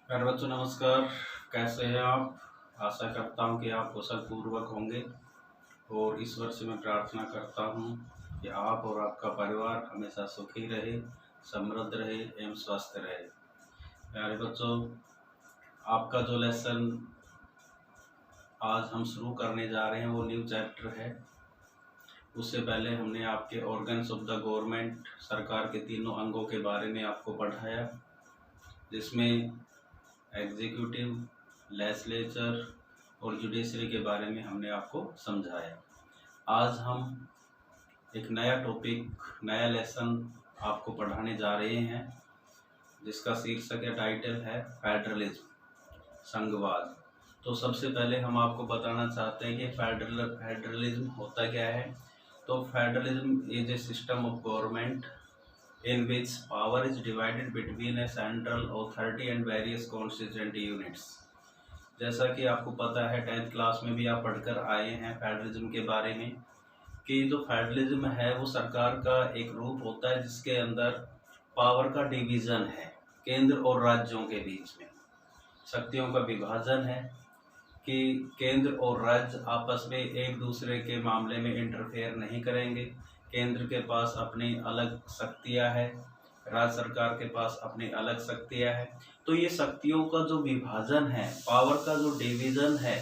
प्यारे बच्चों नमस्कार। कैसे हैं आप? आशा करता हूं कि आप कुशल पूर्वक होंगे और ईश्वर से मैं प्रार्थना करता हूं कि आप और आपका परिवार हमेशा सुखी रहे, समृद्ध रहे एवं स्वस्थ रहे। प्यारे बच्चों, आपका जो लेसन आज हम शुरू करने जा रहे हैं वो न्यू चैप्टर है। उससे पहले हमने आपके ऑर्गन्स ऑफ द गवर्नमेंट, सरकार के तीनों अंगों के बारे में आपको पढ़ाया, जिसमें एग्जीक्यूटिव, लेजिस्लेचर और जुडिशरी के बारे में हमने आपको समझाया। आज हम एक नया टॉपिक, नया लेसन आपको पढ़ाने जा रहे हैं, जिसका शीर्षक या टाइटल है फेडरलिज्म, संघवाद। तो सबसे पहले हम आपको बताना चाहते हैं कि फेडरलिज्म होता क्या है। तो federalism is a system of government in which power is divided between a central authority and various constituent units। जैसा कि आपको पता है, 10th क्लास में भी आप पढ़कर आए हैं फेडरलिज्म के बारे में, कि जो फेडरलिज्म है वो सरकार का एक रूप होता है जिसके अंदर पावर का डिवीज़न है, केंद्र और राज्यों के बीच में शक्तियों का विभाजन है कि केंद्र और राज्य आपस में एक दूसरे के मामले में इंटरफेयर नहीं करेंगे। केंद्र के पास अपनी अलग शक्तियां हैं, राज्य सरकार के पास अपनी अलग शक्तियां हैं। तो ये शक्तियों का जो विभाजन है, पावर का जो डिवीज़न है,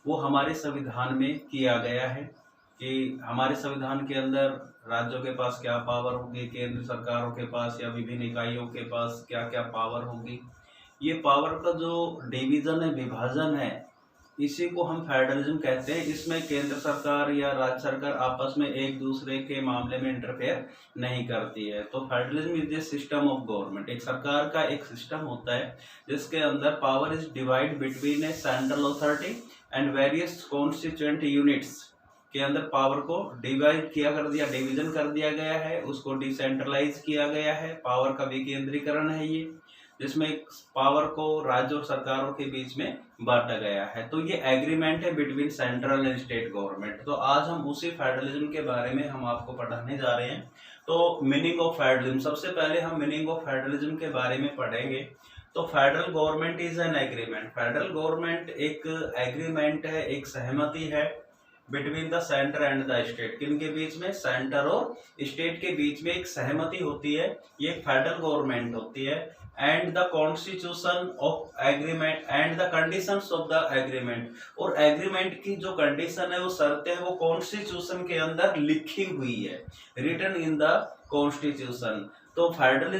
वो हमारे संविधान में किया गया है कि हमारे संविधान के अंदर राज्यों के पास क्या पावर होगी, केंद्र सरकारों के पास या विभिन्न इकाइयों के पास क्या क्या पावर होगी। ये पावर का जो डिवीज़न है, विभाजन है, इसी को हम फेडरलिज्म कहते हैं। इसमें केंद्र सरकार या राज्य सरकार आपस में एक दूसरे के मामले में इंटरफेयर नहीं करती है। तो federalism is a system of government, एक सरकार का एक सिस्टम होता है जिसके अंदर power is divide between A central authority and various constituent units के अंदर पावर को डिवाइड किया कर दिया, डिवीजन कर दिया गया है, उसको डिसेंट्रलाइज किया गया है। पावर का विकेंद्रीकरण है ये, जिसमें पावर को राज्य और सरकारों के बीच में बांटा गया है। तो ये एग्रीमेंट है between central and state government. तो आज हम उसी फेडरलिज्म के बारे में हम आपको पढ़ाने जा रहे हैं। तो मीनिंग ऑफ फेडरलिज्म, सबसे पहले हम मीनिंग ऑफ फेडरलिज्म के बारे में पढ़ेंगे। तो federal government is an agreement. Federal government एक एग्रीमेंट है, एक सहमति है between the centre and the state. किनके बीच में? सेंटर और स्टेट के बीच में एक सहमति होती है, ये एक फेडरल गवर्नमेंट होती है। And the constitution of agreement and the conditions of the agreement, और एग्रीमेंट की जो कंडीशन है, वो शर्तें हैं, वो कॉन्स्टिट्यूशन के अंदर लिखी हुई है, रिटन इन द कॉन्स्टिट्यूशन। तो federal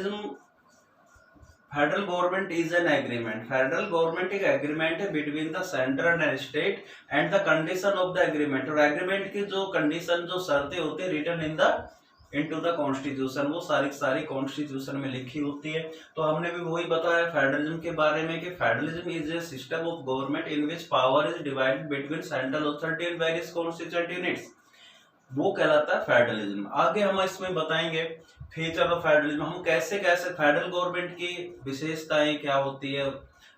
government is an agreement. Federal government एक एग्रीमेंट है between the centre and state and the condition of the agreement, और एग्रीमेंट की जो कंडीशन, जो शर्तें होती है, written in the into the constitution, वो सारी कॉन्स्टिट्यूशन में लिखी होती है। तो हमने भी वही बताया फेडरलिज्म के बारे में कि federalism is a system of government in which power is divided between central authority and various constituent units, वो कहलाता है फेडरलिज्म। आगे हम इसमें बताएंगे फीचर ऑफ फेडरलिज्म, हम कैसे कैसे फेडरल गवर्नमेंट की विशेषताएं क्या होती है,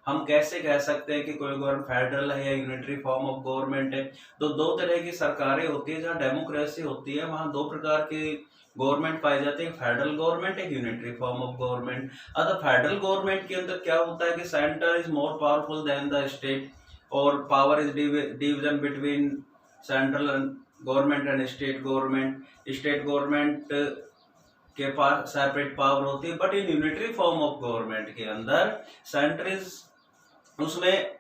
हम कैसे कह सकते हैं कि कोई गवर्नमेंट फेडरल है या यूनिटरी फॉर्म ऑफ गवर्नमेंट है। तो दो तरह की सरकारें होती है, जहाँ डेमोक्रेसी होती है वहाँ दो प्रकार की गवर्नमेंट पाई जाती है, फेडरल गवर्नमेंट, एक यूनिटरी फॉर्म ऑफ गवर्नमेंट। अतः फेडरल गवर्नमेंट के अंदर क्या होता है कि centre is more powerful than the state, और power is division between central government and state government. State government के पास सेपरेट पावर होती है, but in unitary form of government के अंदर सेंटर इज, उसमें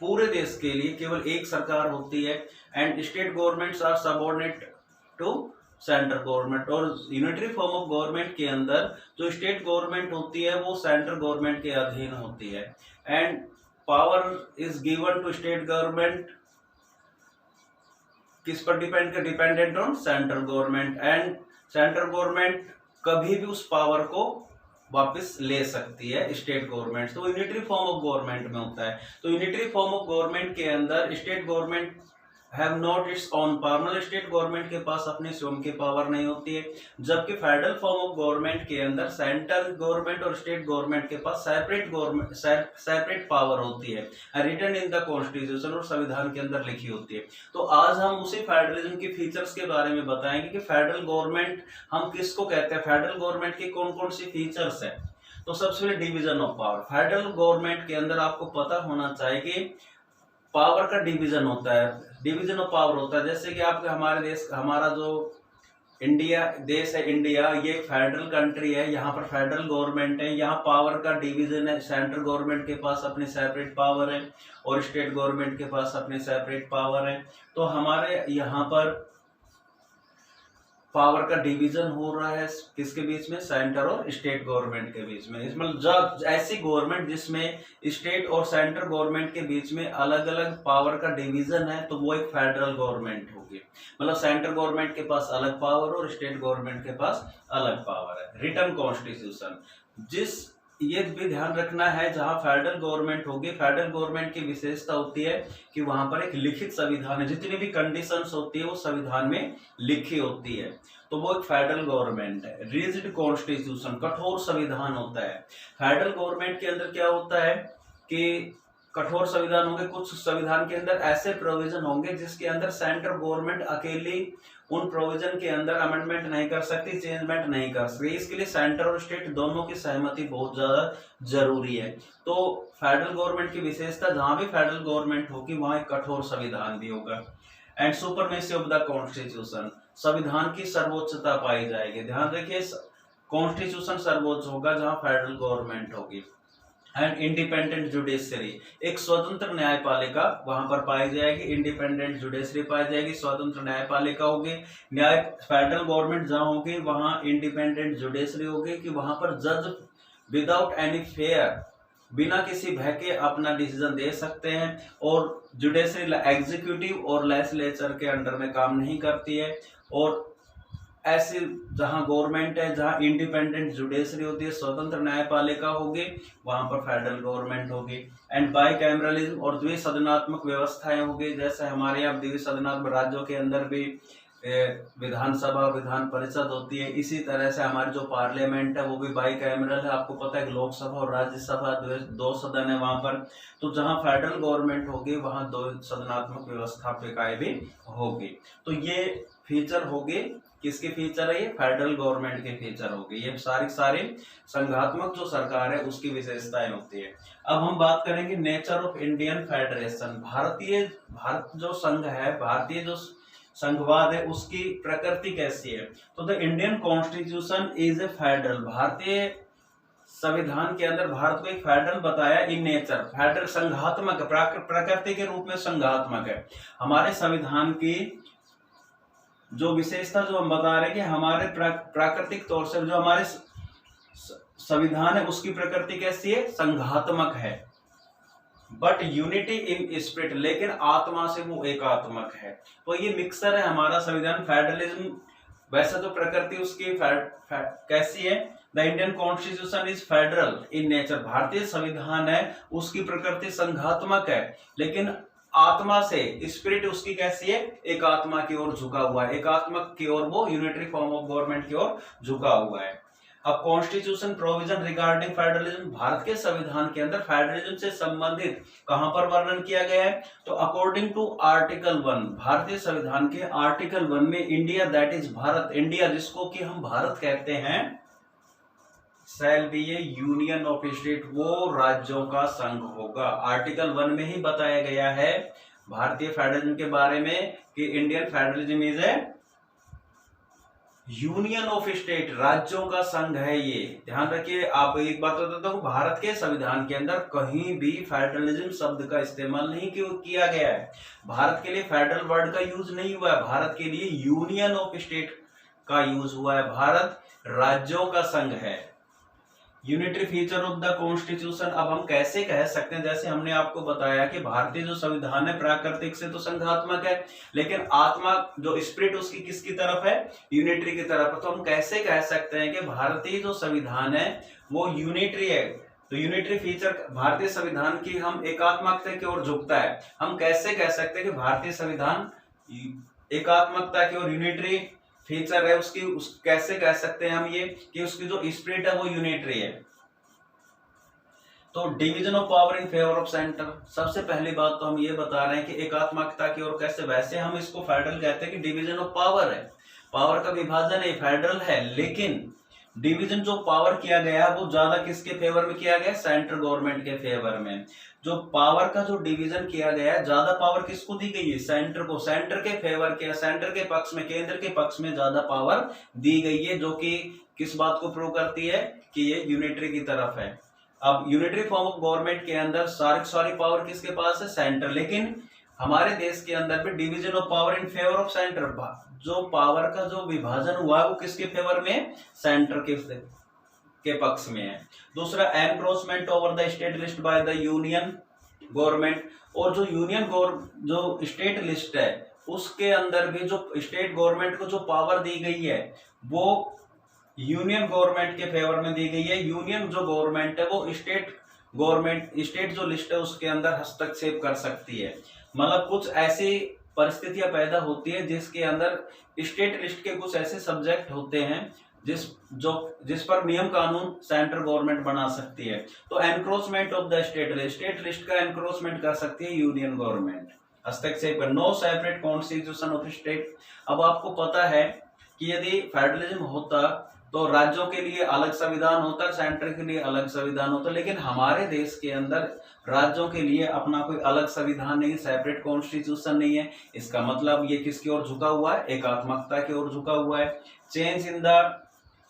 पूरे देश के लिए केवल एक सरकार होती है, and state governments are subordinate to central government. और यूनिटरी फॉर्म ऑफ गवर्नमेंट के अंदर जो स्टेट गवर्नमेंट होती है वो सेंट्रल गवर्नमेंट के अधीन होती है, and power is given to state government, किस पर dependent on central government, and central government कभी भी उस पावर को वापस ले सकती है स्टेट गवर्नमेंट। तो यूनिटरी फॉर्म ऑफ गवर्नमेंट में होता है। तो यूनिटरी फॉर्म ऑफ गवर्नमेंट के अंदर state government have not it's on power, मतलब स्टेट गवर्नमेंट के पास अपनी स्वयं की पावर नहीं होती है। जबकि फेडरल फॉर्म ऑफ गवर्नमेंट के अंदर सेंट्रल गवर्नमेंट और स्टेट गवर्नमेंट के पास सेपरेट पावर होती है, रिटन इन द कॉन्स्टिट्यूशन, और संविधान के अंदर लिखी होती है। तो आज हम उसी फेडरलिज्म की फीचर्स के बारे में बताएंगे कि फेडरल गवर्नमेंट हम किसको कहते हैं, फेडरल गवर्नमेंट की कौन कौन सी फीचर्स है। तो सबसे पहले division of power. Federal government के अंदर आपको पता होना चाहिए कि पावर का डिवीजन होता है, डिवीजन ऑफ पावर होता है। जैसे कि आपके हमारे देश, हमारा जो इंडिया देश है, इंडिया ये एक फेडरल कंट्री है, यहाँ पर फेडरल गवर्नमेंट है, यहाँ पावर का डिवीजन है। सेंट्रल गवर्नमेंट के पास अपनी सेपरेट पावर है और स्टेट गवर्नमेंट के पास अपनी सेपरेट पावर है। तो हमारे यहाँ पर पावर का डिवीजन हो रहा है किसके बीच में, सेंटर और स्टेट गवर्नमेंट के बीच में। इसमें जब ऐसी गवर्नमेंट जिसमें स्टेट और सेंट्रल गवर्नमेंट के बीच में अलग अलग पावर का डिवीजन है तो वो एक फेडरल गवर्नमेंट होगी। मतलब सेंट्रल गवर्नमेंट के पास अलग पावर और स्टेट गवर्नमेंट के पास अलग पावर है। रिटन कॉन्स्टिट्यूशन, जिस ये भी ध्यान रखना है, जहां फेडरल गवर्नमेंट होगी, फेडरल गवर्नमेंट की विशेषता होती है कि वहां पर एक लिखित संविधान है, जितनी भी कंडीशंस होती है वो संविधान में लिखी होती है, तो वो एक फेडरल गवर्नमेंट है। रिजिड कॉन्स्टिट्यूशन, कठोर संविधान होता है। फेडरल गवर्नमेंट के अंदर क्या होता है कि कठोर संविधान होंगे, कुछ संविधान के अंदर ऐसे प्रोविजन होंगे जिसके अंदर सेंट्रल गवर्नमेंट अकेली उन प्रोविजन के अंदर अमेंडमेंट नहीं कर सकती, चेंजमेंट नहीं कर सकती। इसके लिए सेंटर और स्टेट दोनों की सहमति बहुत ज्यादा जरूरी है। तो फेडरल गवर्नमेंट की विशेषता, जहां भी फेडरल गवर्नमेंट होगी वहां एक कठोर संविधान भी होगा। And supremacy of the constitution, संविधान की सर्वोच्चता पाई जाएगी। ध्यान रखिए, कॉन्स्टिट्यूशन सर्वोच्च होगा जहां फेडरल गवर्नमेंट होगी। एंड इंडिपेंडेंट जुडिशरी, एक स्वतंत्र न्यायपालिका वहां पर पाई जाएगी। इंडिपेंडेंट जुडिशरी पाई जाएगी, स्वतंत्र न्यायपालिका होगी। न्याय फेडरल गवर्नमेंट जहां होगी वहां इंडिपेंडेंट जुडिशरी होगी कि वहां पर जज विदाउट एनी फेयर, बिना किसी भय के अपना डिसीजन दे सकते हैं। और जुडिशरी एग्जीक्यूटिव और लेजिस्लेचर के अंडर में काम नहीं करती है। और ऐसे जहां गवर्नमेंट है, जहां इंडिपेंडेंट जुडिशरी होती है, स्वतंत्र न्यायपालिका होगी, वहां पर फेडरल गवर्नमेंट होगी। एंड बाइकैमरलिज्म और द्विसदनात्मक व्यवस्थाएं होगी। जैसे हमारे यहाँ द्विसदनात्मक राज्यों के अंदर भी विधानसभा विधान परिषद होती है, इसी तरह से हमारी जो पार्लियामेंट है वो भी बाइकैमरल है। आपको पता है कि लोकसभा और राज्यसभा दो सदन है वहां पर। तो जहां फेडरल गवर्नमेंट होगी वहां दो सदनात्मक व्यवस्थापिकाएं भी होगी। तो ये फीचर होगी, किसके फीचर है ये, फेडरल गवर्नमेंट के फीचर होगी। ये सारी संघात्मक जो सरकार है उसकी विशेषताएं होती है। अब हम बात करेंगे nature of Indian federation. Bharat जो संघ है, भारतीय जो संघवाद है उसकी प्रकृति कैसी है। तो the Indian constitution is a federal, भारतीय संविधान के अंदर भारत को एक फेडरल बताया। इन नेचर, फेडरल संघात्मक, प्रकृति के रूप में संघात्मक है। हमारे संविधान की जो विशेषता जो हम बता रहे हैं कि हमारे प्राकृतिक तौर से जो हमारे संविधान है उसकी प्रकृति कैसी है, संघात्मक है। बट यूनिटी इन स्पिरिट, लेकिन आत्मा से वो एकात्मक है। तो ये मिक्सर है हमारा संविधान। फेडरलिज्म वैसे तो प्रकृति उसकी कैसी है, the Indian constitution is federal in nature, भारतीय संविधान है उसकी प्रकृति संघात्मक है, लेकिन आत्मा से, स्पिरिट उसकी कैसी है, एक आत्मा की ओर झुका हुआ है, एकात्मक की ओर, वो यूनिटरी फॉर्म ऑफ गवर्नमेंट की ओर झुका हुआ है। अब constitution provision regarding federalism, Bharat के संविधान के अंदर फेडरलिज्म से संबंधित कहां पर वर्णन किया गया है, तो अकॉर्डिंग टू आर्टिकल 1, भारतीय संविधान के आर्टिकल 1 में India that is Bharat, India जिसको कि हम भारत कहते हैं, shall be A union of state, वो राज्यों का संघ होगा। आर्टिकल 1 में ही बताया गया है भारतीय फेडरलिज्म के बारे में कि Indian federalism is A union of state, राज्यों का संघ है ये। ध्यान रखिए, आप एक बात बताता हूं, भारत के संविधान के अंदर कहीं भी फेडरलिज्म शब्द का इस्तेमाल नहीं किया गया है। भारत के लिए फेडरल वर्ड का यूज नहीं हुआ है, भारत के लिए यूनियन ऑफ स्टेट का यूज हुआ है। भारत राज्यों का संघ है। Unitary feature of the constitution, अब हम कैसे कह सकते हैं, जैसे हमने आपको बताया कि भारतीय जो संविधान है प्राकृतिक से तो संघात्मक है, लेकिन आत्मा जो स्पिरिट उसकी किसकी तरफ है, यूनिटरी की तरफ है। तो हम कैसे कह सकते हैं कि भारतीय जो संविधान है वो यूनिटरी है। तो यूनिटरी फीचर भारतीय संविधान की हम एकात्मकता की ओर झुकता है। हम कैसे कह सकते हैं कि भारतीय संविधान एकात्मकता की ओर यूनिटरी फीचर है उसकी, कैसे कह सकते हैं हम ये कि उसकी जो स्पिरिट है वो यूनिटरी है। तो division of power in favour of centre, सबसे पहली बात तो हम ये बता रहे हैं कि एकात्मकता की ओर कैसे, वैसे हम इसको फेडरल कहते हैं कि डिवीजन ऑफ पावर है, पावर का विभाजन है, फेडरल है, लेकिन डिवीजन जो पावर किया गया वो ज्यादा किसके फेवर में किया गया, सेंट्रल गवर्नमेंट के फेवर में। जो पावर का जो डिवीजन किया गया है, ज्यादा पावर किसको दी गई है, सेंटर को, सेंटर के फेवर के, सेंटर के पक्ष में, केंद्र के पक्ष में ज्यादा पावर दी गई है, जो कि किस बात को प्रूव करती है कि ये यूनिटरी की तरफ है। अब यूनिटरी फॉर्म ऑफ गवर्नमेंट के अंदर सारी पावर किसके पास है, सेंटर। लेकिन हमारे देश के अंदर भी division of power in favour of centre, जो पावर का जो विभाजन हुआ है वो किसके फेवर में, सेंटर के पक्ष में है। दूसरा, encroachment over the state list by the union government, और जो जो स्टेट लिस्ट है उसके अंदर भी जो स्टेट गवर्नमेंट को जो पावर दी गई है वो यूनियन गवर्नमेंट के फेवर में दी गई है। यूनियन जो गवर्नमेंट है वो स्टेट जो लिस्ट है उसके अंदर हस्तक्षेप कर सकती है। मतलब कुछ ऐसी परिस्थितियां पैदा होती है जिसके अंदर स्टेट लिस्ट के कुछ ऐसे सब्जेक्ट होते हैं जिस पर नियम कानून सेंट्रल गवर्नमेंट बना सकती है। तो encroachment of the state list का एनक्रोचमेंट कर सकती है यूनियन गवर्नमेंट, हस्तक्षेप कर। No separate constitution of state. अब आपको पता है कि यदि फेडरलिज्म होता तो राज्यों के लिए अलग संविधान होता, सेंटर के लिए अलग संविधान होता, लेकिन हमारे देश के अंदर राज्यों के लिए अपना कोई अलग संविधान नहीं, सेपरेट कॉन्स्टिट्यूशन नहीं है। इसका मतलब ये किसकी ओर झुका हुआ है, एकात्मकता की ओर झुका हुआ है। Change in the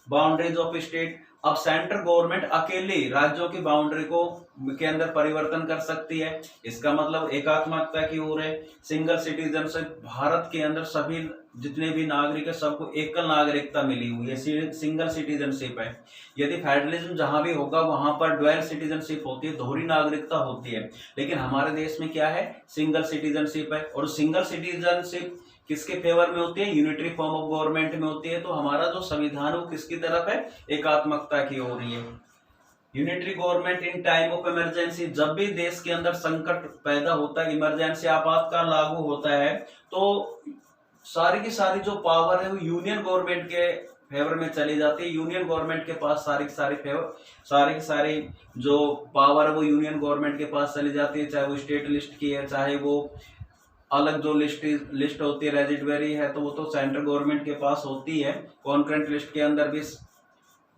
boundaries of state. अब सेंट्रल गवर्नमेंट अकेले राज्यों की बाउंड्री को के अंदर परिवर्तन कर सकती है, इसका मतलब एकात्मकता की ओर है। सिंगल सिटीजनशिप, भारत के अंदर सभी जितने भी नागरिक है सबको एकल नागरिकता मिली हुई है, सिंगल सिटीजनशिप है। यदि फेडरलिज्म जहां भी होगा वहां पर ड्वेल सिटीजनशिप होती है, दोहरी नागरिकता होती है, लेकिन हमारे देश में क्या है, सिंगल सिटीजनशिप है। और सिंगल सिटीजनशिप किसके फेवर में होती है, यूनिटरी फॉर्म ऑफ गवर्नमेंट में होती है। तो हमारा जो संविधान वो किसकी तरफ है, एकात्मकता की ओर है। Unitary government in time of emergency, जब भी देश के अंदर संकट पैदा होता है, इमरजेंसी आपातकाल लागू होता है, तो सारी की सारी जो पावर है वो यूनियन गवर्नमेंट के फेवर में चली जाती है। यूनियन गवर्नमेंट के पास सारी की सारी जो पावर है वो यूनियन गवर्नमेंट के पास चली जाती है, चाहे वो स्टेट लिस्ट की है, चाहे वो अलग जो लिस्ट होती है रेजिडरी है, तो वो तो सेंट्रल गवर्नमेंट के पास होती है, कॉन्करेंट लिस्ट के अंदर भी।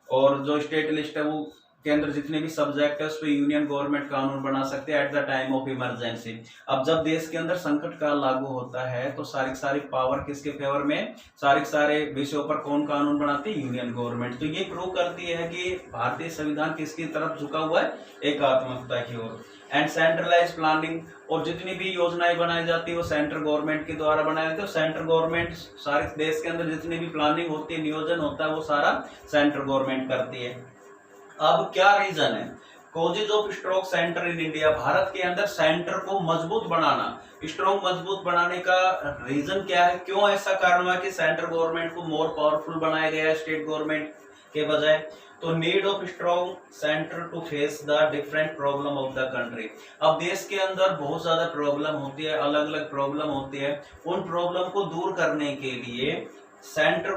और जो स्टेट लिस्ट है वो के अंदर जितने भी सब्जेक्ट है उस पर यूनियन गवर्नमेंट कानून बना सकते हैं at the time of emergency. अब जब देश के अंदर संकट काल लागू होता है तो सारी पावर किसके फेवर में, सारे विषयों पर कौन कानून बनाती है, यूनियन गवर्नमेंट। तो ये प्रूव करती है कि भारतीय संविधान किसकी तरफ झुका हुआ है, एकात्मकता की ओर। एंड सेंट्रलाइज प्लानिंग, और जितनी भी योजनाएं बनाई जाती है वो सेंट्रल गवर्नमेंट के द्वारा बनाई जाती है। सेंट्रल गवर्नमेंट सारे देश के अंदर जितनी भी प्लानिंग होती है, नियोजन होता है, वो सारा सेंट्रल गवर्नमेंट करती है। अब क्या रीजन है, causes of strong centre in India, Bharat के अंदर सेंटर को मजबूत बनाना, स्ट्रॉन्ग मजबूत बनाने का रीजन क्या है, क्यों ऐसा कारण हुआ कि सेंट्रल गवर्नमेंट को मोर पावरफुल बनाया गया है स्टेट गवर्नमेंट के बजाय। तो need of strong centre to face the different problem of the country. अब देश के अंदर बहुत ज्यादा प्रॉब्लम होती है, अलग अलग प्रॉब्लम होती है, उन प्रॉब्लम को दूर करने के लिए सेंटर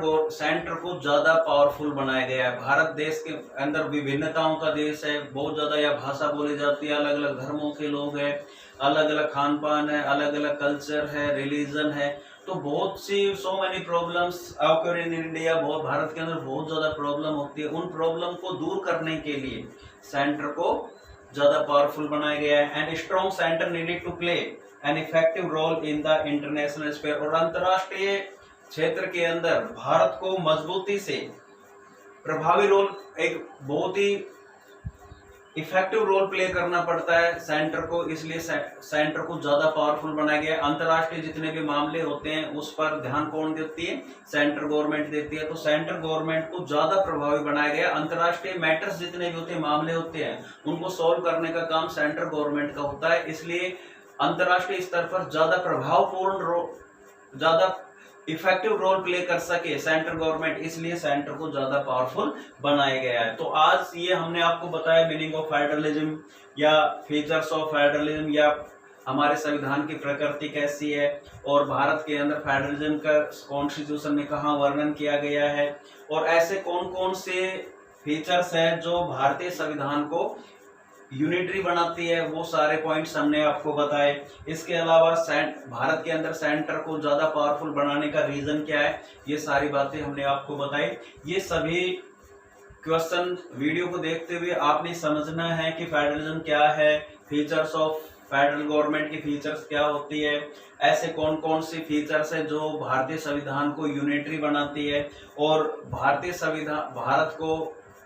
को ज्यादा पावरफुल बनाया गया है। भारत देश के अंदर विभिन्नताओं का देश है, बहुत ज्यादा यह भाषा बोली जाती है, अलग अलग धर्मों के लोग हैं, अलग अलग खान पान है, अलग अलग कल्चर है, रिलीजन है, तो बहुत सी so many problems occur in India, बहुत भारत के अंदर बहुत ज्यादा प्रॉब्लम होती है। उन प्रॉब्लम को दूर करने के लिए सेंटर को ज्यादा पावरफुल बनाया गया है। And strong centre needed to play an effective role in the international sphere, और अंतरराष्ट्रीय क्षेत्र के अंदर भारत को मजबूती से प्रभावी रोल, एक बहुत ही इफेक्टिव रोल प्ले करना पड़ता है सेंटर को, इसलिए सेंटर को ज्यादा पावरफुल बनाया गया है। अंतरराष्ट्रीय जितने भी मामले होते हैं उस पर ध्यान कौन देती है, सेंट्रल गवर्नमेंट देती है। तो सेंट्रल गवर्नमेंट को ज्यादा प्रभावी बनाया गया। अंतरराष्ट्रीय मैटर्स जितने भी होते हैं, मामले होते हैं, उनको सोल्व करने का काम सेंट्रल गवर्नमेंट का होता है, इसलिए अंतरराष्ट्रीय स्तर पर ज्यादा प्रभावपूर्ण, ज्यादा इफेक्टिव रोल प्ले कर सके सेंट्रल गवर्नमेंट, इसलिए सेंटर को ज्यादा पावरफुल बनाया गया है। तो आज ये हमने आपको बताया मीनिंग ऑफ फेडरलिज्म या फीचर्स ऑफ फेडरलिज्म, या हमारे संविधान की प्रकृति कैसी है, और भारत के अंदर फेडरलिज्म का कॉन्स्टिट्यूशन में कहाँ वर्णन किया गया है, और ऐसे कौन कौन से फीचर्स हैं जो भारतीय संविधान को यूनिटरी बनाती है, वो सारे पॉइंट्स हमने आपको बताए। इसके अलावा भारत के अंदर सेंटर को ज्यादा पावरफुल बनाने का रीजन क्या है, ये सारी बातें हमने आपको बताई। ये सभी क्वेश्चन वीडियो को देखते हुए आपने समझना है कि फेडरलिज्म क्या है, फीचर्स ऑफ फेडरल गवर्नमेंट की फीचर्स क्या होती है, ऐसे कौन कौन सी फीचर्स है जो भारतीय संविधान को यूनिटरी बनाती है, और भारतीय संविधान भारत को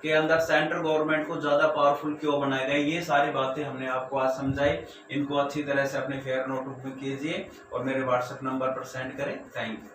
के अंदर सेंट्रल गवर्नमेंट को ज्यादा पावरफुल क्यों बनाया गया। ये सारी बातें हमने आपको आज समझाई। इनको अच्छी तरह से अपने फेयर नोटबुक में कीजिए और मेरे व्हाट्सएप नंबर पर सेंड करें। Thank you.